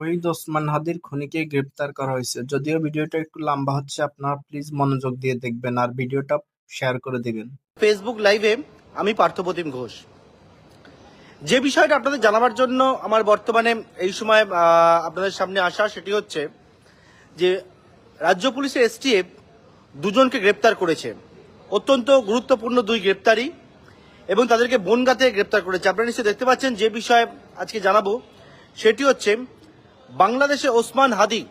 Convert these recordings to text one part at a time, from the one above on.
শহীদ ওসমান হাদির খুনিকে গ্রেপ্তার করা হয়েছে। যদিও ভিডিওটা একটু লম্বা হচ্ছে, আপনারা প্লিজ মনোযোগ দিয়ে দেখবেন আর ভিডিওটা শেয়ার করে দিবেন। ফেসবুক লাইভে আমি পার্থপ্রতিম ঘোষ। যে বিষয়টা আপনাদের জানাবার জন্য আমার বর্তমানে এই সময় আপনাদের সামনে আসা, সেটি হচ্ছে যে রাজ্য পুলিশের এসটিএফ দুজনকে গ্রেপ্তার করেছে। অত্যন্ত গুরুত্বপূর্ণ দুই গ্রেপ্তারি, এবং তাদেরকে বনগাঁতে গ্রেপ্তার করেছে। আপনারা নিশ্চয়ই দেখতে পাচ্ছেন। যে বিষয়ে আজকে জানাবো সেটি হচ্ছে বাংলাদেশে ওসমান হাদি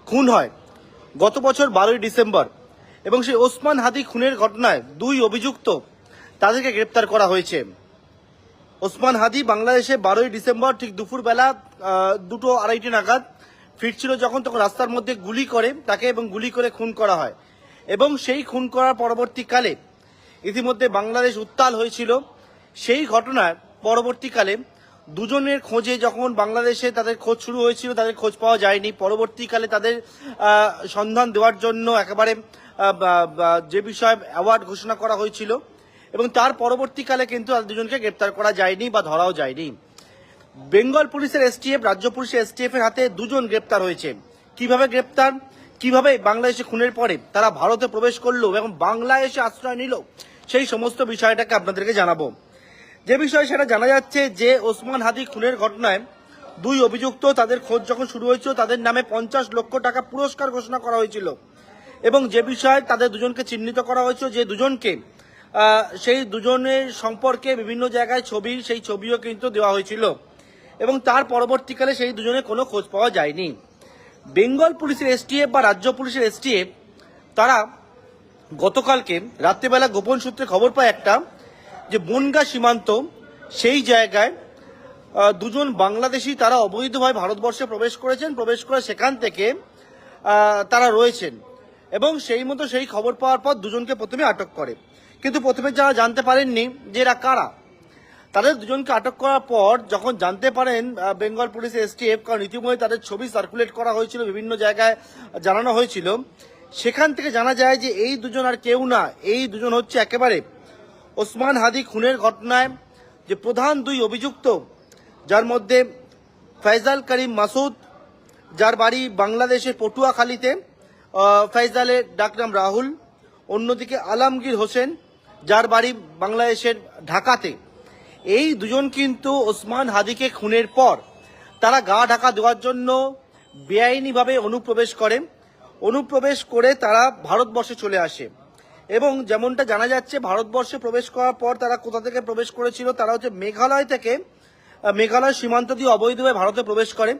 খুন হয় গত বছর 12ই ডিসেম্বর, এবং সেই ওসমান হাদি খুনের ঘটনায় দুই অভিযুক্ত তাদেরকে গ্রেপ্তার করা হয়েছে। ওসমান হাদি বাংলাদেশে 12ই ডিসেম্বর ঠিক দুপুরবেলা 2:30 নাগাদ ফিরছিল যখন, তখন রাস্তার মধ্যে গুলি করে তাকে এবং গুলি করে খুন করা হয়। এবং সেই খুন করার পরবর্তীকালে ইতিমধ্যে বাংলাদেশ উত্তাল হয়েছিল। সেই ঘটনার পরবর্তীকালে দুজনের খোঁজে যখন বাংলাদেশে তাদের খোঁজ শুরু হয়েছিল, তাদের খোঁজ পাওয়া যায়নি। পরবর্তীকালে তাদের সন্ধান দেওয়ার জন্য একেবারে যে বিষয়ে অ্যাওয়ার্ড ঘোষণা করা হয়েছিল, এবং তার পরবর্তীকালে কিন্তু দুজনকে গ্রেপ্তার করা যায়নি বা ধরাও যায়নি। বেঙ্গল পুলিশের এসটিএফ, রাজ্য পুলিশের এসটিএফ এর হাতে দুজন গ্রেপ্তার হয়েছে। কিভাবে গ্রেপ্তার, কিভাবে বাংলাদেশে খুনের পরে তারা ভারতে প্রবেশ করলো এবং বাংলাদেশে আশ্রয় নিল, সেই সমস্ত বিষয়টাকে আপনাদেরকে জানাবো। যে বিষয় সেটা জানা যাচ্ছে যে ওসমান হাদি খুনের ঘটনায় দুই অভিযুক্ত, তাদের খোঁজ যখন শুরু হয়েছিল তাদের নামে 50 লক্ষ টাকা পুরস্কার ঘোষণা করা হয়েছিল, এবং যে বিষয়ে তাদের দুজনকে চিহ্নিত করা হয়েছিল, যে দুজনকে সেই দুজনের সম্পর্কে বিভিন্ন জায়গায় ছবি, সেই ছবিও কিন্তু দেওয়া হয়েছিল, এবং তার পরবর্তীকালে সেই দুজনের কোনো খোঁজ পাওয়া যায়নি। বেঙ্গল পুলিশের এসটিএফ বা রাজ্য পুলিশের এসটিএফ তারা গতকালকে রাত্রেবেলা গোপন সূত্রে খবর পায় একটা, যে বনগাঁ সীমান্ত সেই জায়গায় দুজন বাংলাদেশি তারা অবৈধভাবে ভারতবর্ষে প্রবেশ করেছেন, প্রবেশ করে সেখান থেকে তারা রয়েছেন, এবং সেই মতো সেই খবর পাওয়ার পর দুজনকে প্রথমে আটক করে। কিন্তু প্রথমে যারা জানতে পারেননি যে এরা কারা, তাদের দুজনকে আটক করার পর যখন জানতে পারেন বেঙ্গল পুলিশের এসটিএফ, কারণ ইতিমধ্যে তাদের ছবি সার্কুলেট করা হয়েছিল, বিভিন্ন জায়গায় জানানো হয়েছিল, সেখান থেকে জানা যায় যে এই দুজন আর কেউ না, এই দুজন হচ্ছে একেবারে ওসমান হাদি খুনের ঘটনায় যে প্রধান দুই অভিযুক্ত, যার মধ্যে ফয়জাল করিম মাসুদ, যার বাড়ি বাংলাদেশের পটুয়াখালীতে, ফয়জালের ডাকনাম রাহুল, অন্যদিকে আলমগীর হোসেন, যার বাড়ি বাংলাদেশের ঢাকাতে। এই দুজন কিন্তু ওসমান হাদিকে খুনের পর তারা গা ঢাকা দেওয়ার জন্য বেআইনিভাবে অনুপ্রবেশ করে তারা ভারতবর্ষে চলে আসে। এবং যেমনটা জানা যাচ্ছে, ভারতবর্ষে প্রবেশ করার পর তারা কোথা থেকে প্রবেশ করেছিল, তারা হচ্ছে মেঘালয় থেকে, মেঘালয় সীমান্ত দিয়ে অবৈধভাবে ভারতে প্রবেশ করে।